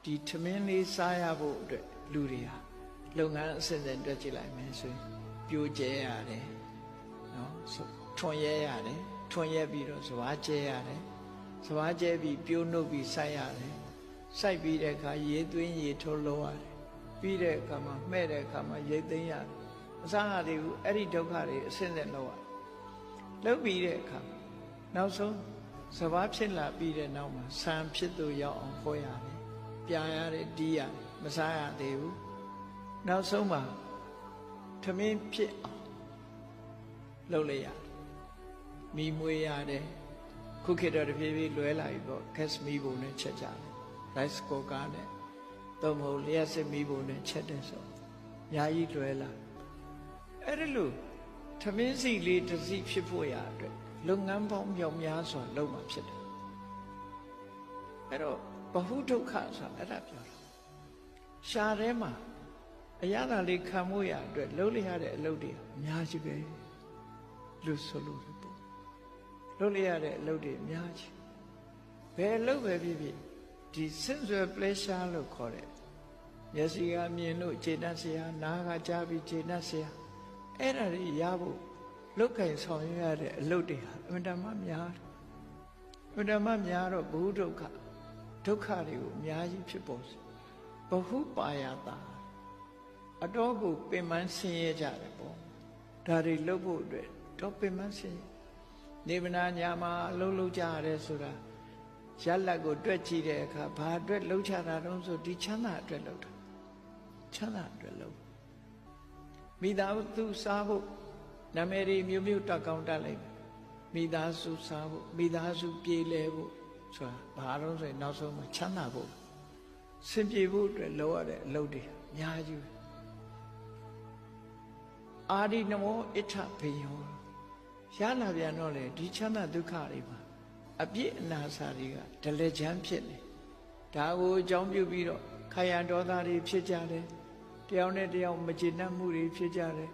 ဒီထမင်းလေးစားရဖို့အတွက်လူတွေဟာလုပ်ငန်းအစဉ်စဉ်တွက်ကြည့်လိုက်မယ်ဆိုရင်ပြိုကျဲရတယ်နော်ထွန်ရဲရတယ်ထွန်ရဲပြီးတော့စဘာကျဲရတယ်စဘာကျဲပြီးပြိုးနှုတ်ပြီးစိုက်ရတယ်စိုက်ပြီးတဲ့အခါရေသွင်းရေထိုးလုံးရတယ်ပြီးတဲ့အခါမှာမှဲ့တဲ့အခါမှာရိတ်သိမ်းရတယ်အစားအသည်ဘူးအဲ့ဒီဒုက္ခတွေအစဉ်စဉ်လောက်ရလုပ်ပြီးတဲ့အခါနောက်ဆုံးစဘာဖြစ်လာပြီးတဲ့နောက်မှာဆံဖြစ်သူရောက်အောင်ဟောရတယ်ပြာရတယ်တီးရတယ်မစားရသေးဘူးနောက်ဆုံးမှာထမင်းဖြစ်အောင်လုပ်လိုက်ရတယ်မိမွေးရတယ်ခုခေတ်တော့တဖြည်းဖြည်းလွဲလာပြီပေါ့ဂက်စ်မီးပုံနဲ့ချက်ကြတယ်ရိုက်စကိုကာနဲ့တော့မဟုတ်လျှက်စစ်မီးပုံနဲ့ချက်တယ်ဆိုအများကြီးလွဲလာအဲ့ဒီလိုထမင်းစီလေးတစ်စီးဖြစ်ဖို့ရအတွက်လုပ်ငန်းပေါင်းမြောက်များစွာလုပ်မှဖြစ်တယ်အဲ့တော့ဘဟုဒုက္ခဆိုတာအဲ့ဒါပြောတာရှားထဲမှာအရသာလေးခံမှုရအတွက်လုပ်လိုက်ရတဲ့အလုပ်တွေအများကြီးပဲလို့ဆိုလို့ပေါ့လုပ်လိုက်ရတဲ့အလုပ်တွေအများကြီးဘယ်အလုပ်ပဲဖြစ်ဖြစ်ဒီ sensual pleasure လို့ခေါ်တဲ့မျက်စိကမြင်လို့ခြေတတ်စရာနားကကြားပြီးခြေတတ်စရာအဲ့ဒါတွေရဖို့လုတ်ကင်ဆောင်ရွက်ရတဲ့အလုပ်တွေဟာအမှန်တမ်းများတယ်အမှန်တမ်းများတော့ဘုဒုက္ခဒုက္ခတွေကိုအများကြီးဖြစ်ပေါ်စေဘဟုပါယတာအတော်ကိုပင်ပန်းဆင်းရဲကြတယ်ပေါ့ဒါတွေလုပ်ဖို့အတွက်တော့ပင်ပန်းဆင်းရဲနေဗနာညာမှာအလုပ်လုပ်ကြရတယ်ဆိုတာရလက်ကိုတွက်ကြည့်တဲ့အခါဘာအတွက်လှုပ်ချတာတုံးဆိုဒီချမ်းသာအတွက်လှုပ်တာချမ်းသာအတွက်လှုပ်မိသားစုစားဖို့နာမည်တွေမျိုးမျိုးတက်ကောင်းတက်လိုက်မိသားစုစားဖို့မိသားစုပြေးလဲဖို့ဆိုတာဘာလို့ဆိုရင်နောက်ဆုံးမှာချမ်းသာဖို့စင်ပြေဖို့အတွက်လုပ်ရတဲ့အလုပ်တွေအများကြီးပဲအာရိနမောအဋ္ဌဘေယောရလာပြန်တော့လေဒီချမ်းသာဒုက္ခတွေမှာအပြစ်အနာစာတွေကဒလချမ်းဖြစ်နေဒါကိုအကြောင်းပြုပြီးတော့ခါရဒေါသတွေဖြစ်ကြတယ်တယောက်နဲ့တယောက်မကျေနပ်မှုတွေဖြစ်ကြတယ်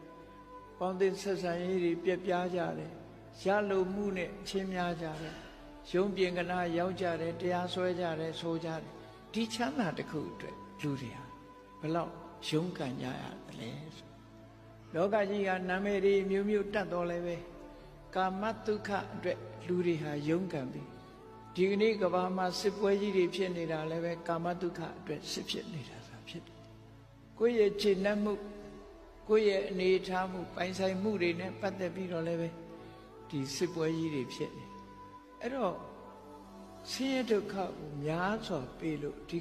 ပေါင်းသင်းဆက်ဆံရေးတွေပြက်ပြားကြတယ်ရလိုမှုနဲ့ချင်းများကြတယ်ရုံးပြင်ကနာရောက်ကြတယ်တရားစွဲကြတယ်ဆိုကြတယ်ဒီချမ်းသာတစ်ခုအတွက်လူတွေဟာဘယ်လောက်ရုန်းကန်ကြရတယ်လဲလောကကြီးကနာမည်တွေမျိုးမျိုးတတ်တော်လဲပဲကာမတုခအတွက်လူတွေဟာရုန်းကန်ပြီဒီကနေ့ကဘာမှာစစ်ပွဲကြီးတွေဖြစ်နေတာလည်းပဲကာမတုခအတွက်စစ်ဖြစ်နေတာဆိုတာဖြစ်တယ်ကိုယ့်ရဲ့ခြေနှက်မှုကိုယ့်ရဲ့အနေထားမှုပိုင်ဆိုင်မှုတွေနဲ့ပတ်သက်ပြီးတော့လည်းပဲဒီစစ်ပွဲကြီးတွေဖြစ်နေအဲ့တော့ဆင်းရဲဒုက္ခကိုများစွာပေးလို့ဒီ